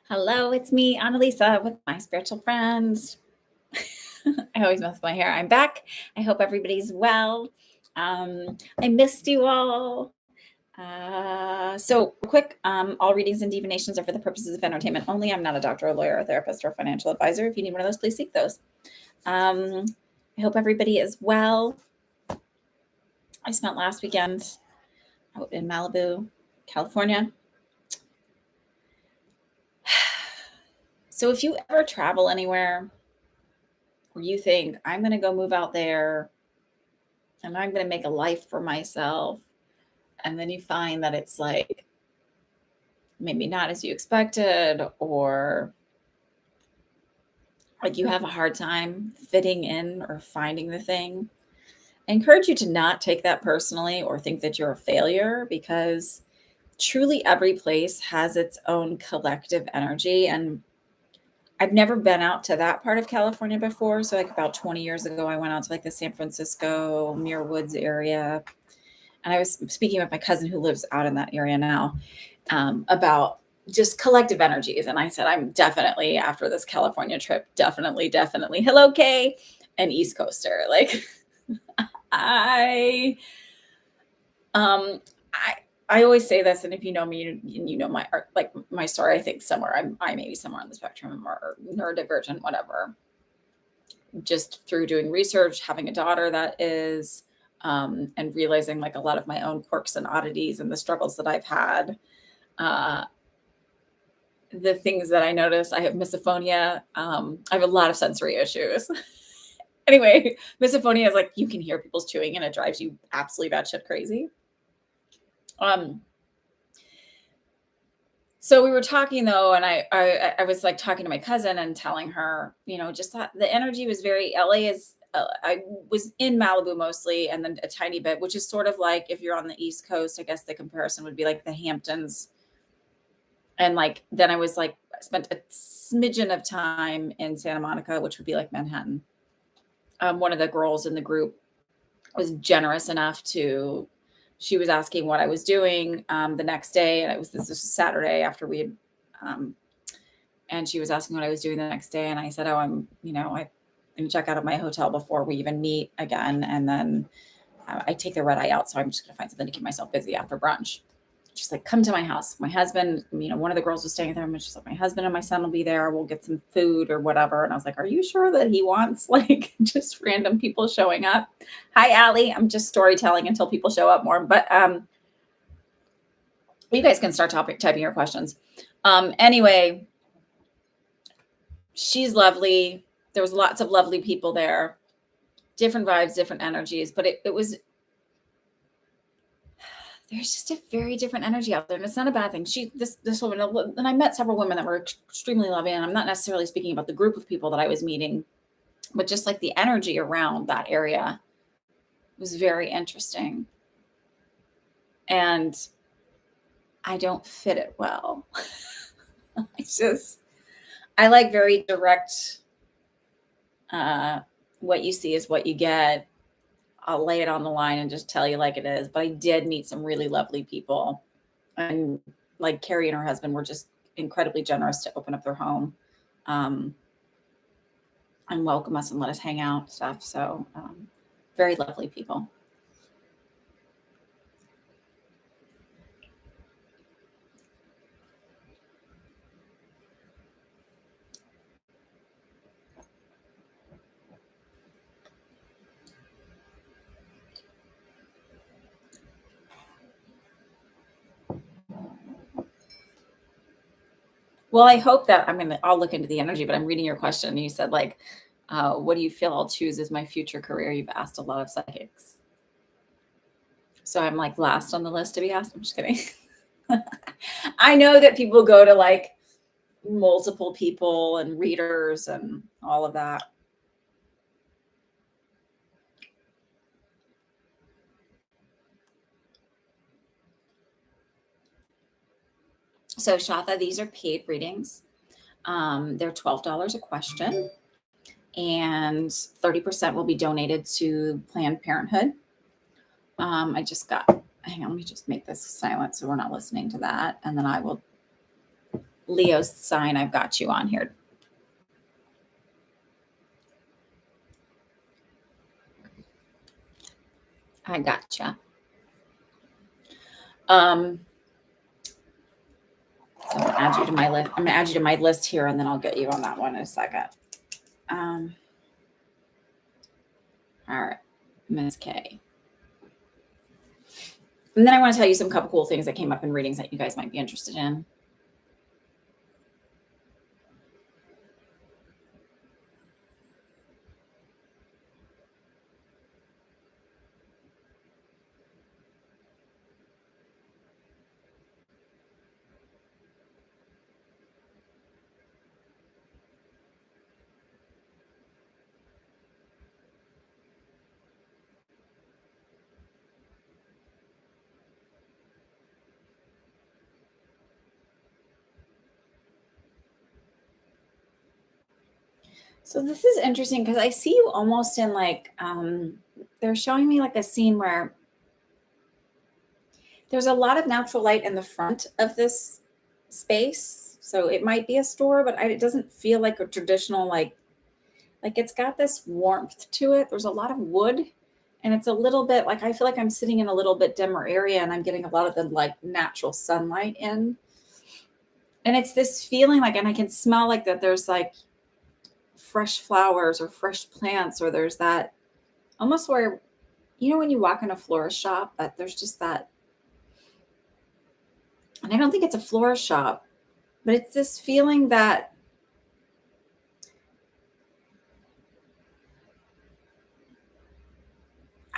Hello, it's me, Annalisa, with my spiritual friends. I always mess with my hair. I'm back. I hope everybody's well. I missed you all. So, quick, all readings and divinations are for the purposes of entertainment only. I'm not a doctor, a lawyer, a therapist, or a financial advisor. If you need one of those, please seek those. I hope everybody is well. I spent last weekend out in Malibu, California. So, if you ever travel anywhere where you think, I'm going to go move out there and I'm going to make a life for myself, and then you find that it's like maybe not as you expected, or like you have a hard time fitting in or finding the thing, I encourage you to not take that personally or think that you're a failure, because truly every place has its own collective energy. And I've never been out to that part of California before. So, like about 20 years ago, I went out to like the San Francisco, Muir Woods area. And I was speaking with my cousin who lives out in that area now, about just collective energies. And I said, I'm definitely, after this California trip, definitely, hello, Kay, an East Coaster. Like, I, um, I, I always say this, and if you know me, you know my art, like my story. I think somewhere I may be somewhere on the spectrum, or neurodivergent, whatever. Just through doing research, having a daughter that is, and realizing like a lot of my own quirks and oddities and the struggles that I've had. Uh, the things that I notice, I have misophonia. I have a lot of sensory issues. Anyway, misophonia is like you can hear people's chewing and it drives you absolutely batshit crazy. Um, so we were talking though, and I was like talking to my cousin and telling her, just that the energy was very LA is. I was in Malibu mostly, and then a tiny bit, which is sort of like if you're on the East Coast, I guess the comparison would be like the Hamptons. And like then I was like spent a smidgen of time in Santa Monica, which would be like Manhattan. One of the girls in the group was generous enough to, she was asking what I was doing the next day, and this was Saturday after we had, and she was asking what I was doing the next day, and I said, oh, I'm going to check out of my hotel before we even meet again, and then I take the red eye out, so I'm just going to find something to keep myself busy after brunch. She's like, come to my house. My husband, one of the girls was staying there, and she's like, my husband and my son will be there. We'll get some food or whatever. And I was like, are you sure that he wants like just random people showing up? Hi, Allie. I'm just storytelling until people show up more. But you guys can start typing your questions. Anyway, she's lovely. There was lots of lovely people there, different vibes, different energies, but it was, there's just a very different energy out there, and it's not a bad thing. This woman, and I met several women that were extremely loving, and I'm not necessarily speaking about the group of people that I was meeting, but just like the energy around that area was very interesting. And I don't fit it well. I like very direct, what you see is what you get. I'll lay it on the line and just tell you like it is. But I did meet some really lovely people. And like Carrie and her husband were just incredibly generous to open up their home, and welcome us and let us hang out and stuff. So very lovely people. Well, I hope that I'll look into the energy, but I'm reading your question. You said like, what do you feel I'll choose as my future career? You've asked a lot of psychics. So I'm like last on the list to be asked. I'm just kidding. I know that people go to like multiple people and readers and all of that. So Shatha, these are paid readings. They're $12 a question, and 30% will be donated to Planned Parenthood. I just got, hang on, let me just make this silent so we're not listening to that. And then I will Leo sign I've got you on here. I gotcha. So I'm gonna add you to my list. I'm gonna add you to my list here, and then I'll get you on that one in a second. All right, Ms. K. And then I want to tell you some couple cool things that came up in readings that you guys might be interested in. So this is interesting because I see you almost in like they're showing me like a scene where there's a lot of natural light in the front of this space. So it might be a store, but it doesn't feel like a traditional like it's got this warmth to it. There's a lot of wood, and it's a little bit like I feel like I'm sitting in a little bit dimmer area and I'm getting a lot of the like natural sunlight in. And it's this feeling like, and I can smell like that there's like fresh flowers or fresh plants, or there's that almost where, you know, when you walk in a florist shop, that there's just that, and I don't think it's a florist shop, but it's this feeling that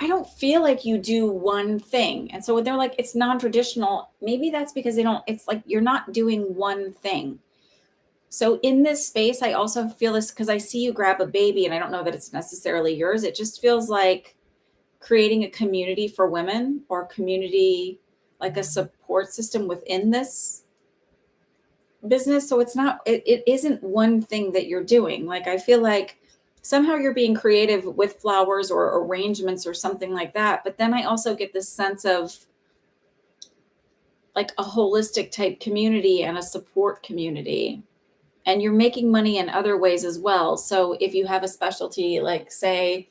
I don't feel like you do one thing. And so when they're like, it's non traditional, maybe that's because they don't, it's like you're not doing one thing. So in this space, I also feel this because I see you grab a baby, and I don't know that it's necessarily yours. It just feels like creating a community for women, or community, like a support system within this business. So it's not, it isn't one thing that you're doing. Like I feel like somehow you're being creative with flowers or arrangements or something like that. But then I also get this sense of like a holistic type community and a support community. And you're making money in other ways as well. So if you have a specialty, like say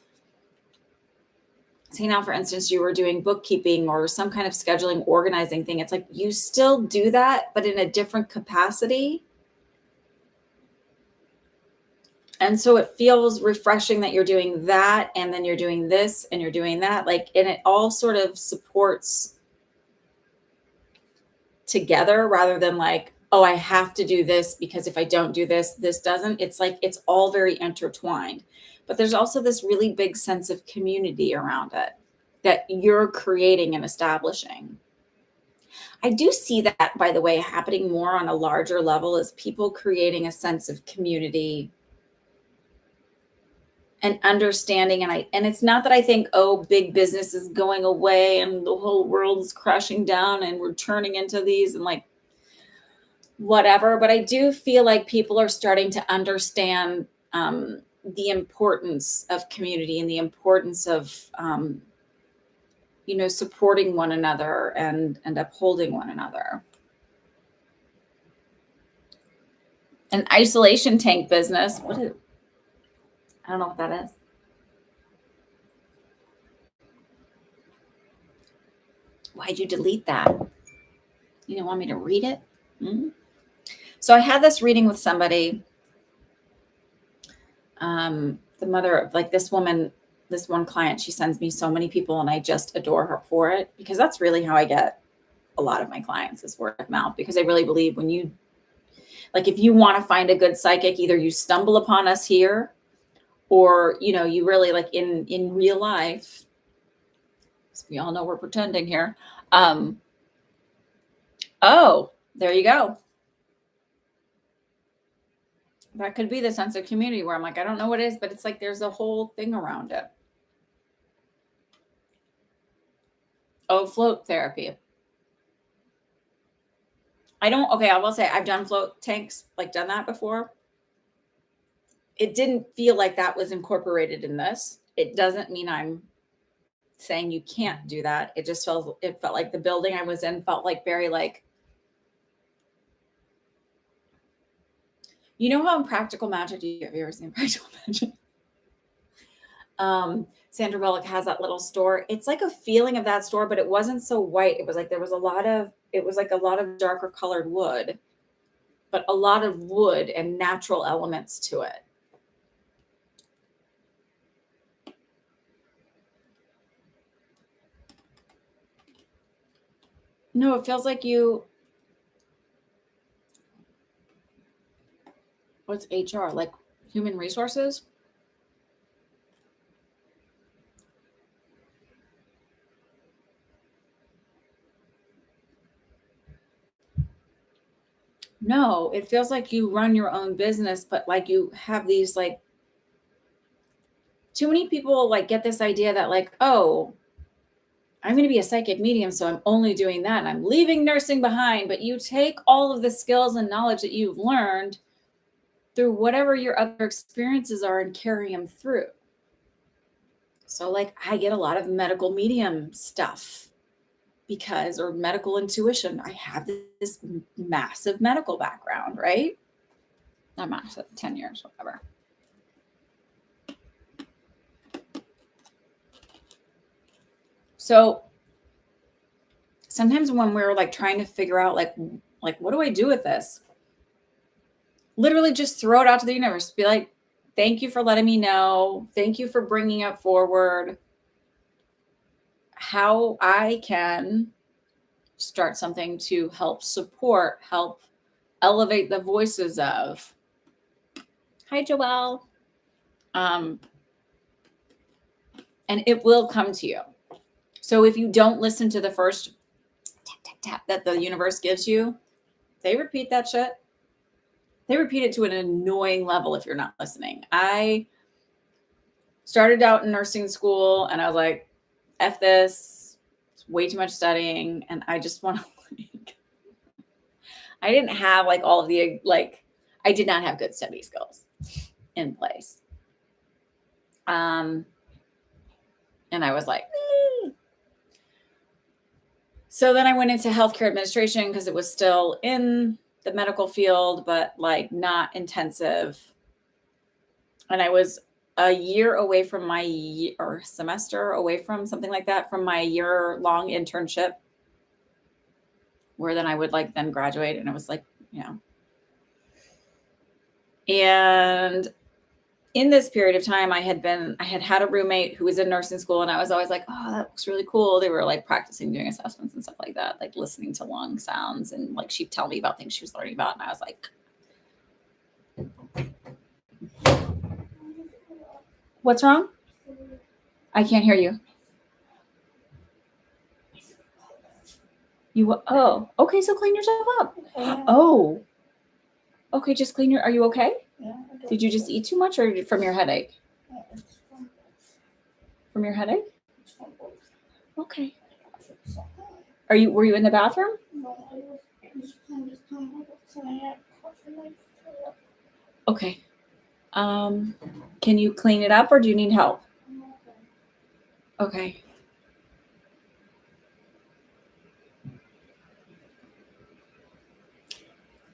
now, for instance, you were doing bookkeeping or some kind of scheduling, organizing thing, it's like you still do that, but in a different capacity. And so it feels refreshing that you're doing that, and then you're doing this and you're doing that, like, and it all sort of supports together rather than like, oh, I have to do this because if I don't do this, this doesn't. It's like it's all very intertwined. But there's also this really big sense of community around it that you're creating and establishing. I do see that, by the way, happening more on a larger level, is people creating a sense of community and understanding. And it's not that I think, oh, big business is going away and the whole world's crashing down and we're turning into these and like whatever, but I do feel like people are starting to understand the importance of community and the importance of supporting one another and upholding one another. An isolation tank business. What is? I don't know what that is. Why'd you delete that? You didn't want me to read it? Mm-hmm. So I had this reading with somebody. The mother of like this woman, this one client, she sends me so many people, and I just adore her for it, because that's really how I get a lot of my clients, is word of mouth. Because I really believe when you, like, if you want to find a good psychic, either you stumble upon us here, or you really like in real life. So we all know we're pretending here. Oh, there you go. That could be the sense of community where I'm like, I don't know what it is, but it's like there's a whole thing around it. Oh, float therapy. I will say I've done float tanks, like done that before. It didn't feel like that was incorporated in this. It doesn't mean I'm saying you can't do that. It felt like the building I was in felt like very like You know how in Practical Magic, have you ever seen Practical Magic? Sandra Bullock has that little store. It's like a feeling of that store, but it wasn't so white. It was like there was a lot of it was like a lot of darker colored wood, but a lot of wood and natural elements to it. No, it feels like you. What's HR? Like human resources? No, it feels like you run your own business, but like you have these like too many people like get this idea that like, oh, I'm going to be a psychic medium, so I'm only doing that and I'm leaving nursing behind. But you take all of the skills and knowledge that you've learned through whatever your other experiences are and carry them through. So, like, I get a lot of medical medium stuff because, or medical intuition. I have this massive medical background, right? Not massive, 10 years, whatever. So sometimes when we're like trying to figure out like what do I do with this? Literally just throw it out to the universe. Be like, thank you for letting me know. Thank you for bringing it forward. How I can start something to help support, help elevate the voices of. Hi, Joelle. And it will come to you. So if you don't listen to the first tap, tap, tap that the universe gives you, they repeat that shit. They repeat it to an annoying level if you're not listening. I started out in nursing school and I was like, F this, it's way too much studying. And I just want to, like, I didn't have like all of the, like, I did not have good study skills in place. And I was like, So then I went into healthcare administration because it was still in the medical field, but like not intensive. And I was a year away from or semester away from something like that from my year-long internship, where then I would like then graduate. And it was like, and in this period of time, I had had a roommate who was in nursing school, and I was always like, oh, that looks really cool. They were like practicing doing assessments and stuff like that, like listening to lung sounds. And like, she'd tell me about things she was learning about. And I was like, what's wrong? I can't hear you. Oh, okay. So clean yourself up. Okay. Oh, okay. Just clean are you okay? Yeah. Did you just eat too much or from your headache? From your headache? Okay. Were you in the bathroom? Okay. Can you clean it up or do you need help? Okay.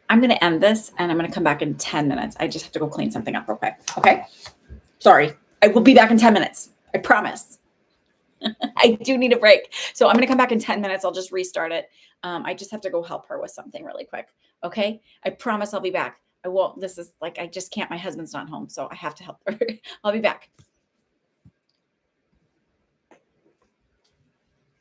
I'm going to end this and I'm going to come back in 10 minutes. I just have to go clean something up real quick. Okay. Sorry. I will be back in 10 minutes. I promise. I do need a break. So I'm going to come back in 10 minutes. I'll just restart it. I just have to go help her with something really quick. Okay. I promise I'll be back. I won't. This is like, I just can't. My husband's not home. So I have to help her. I'll be back.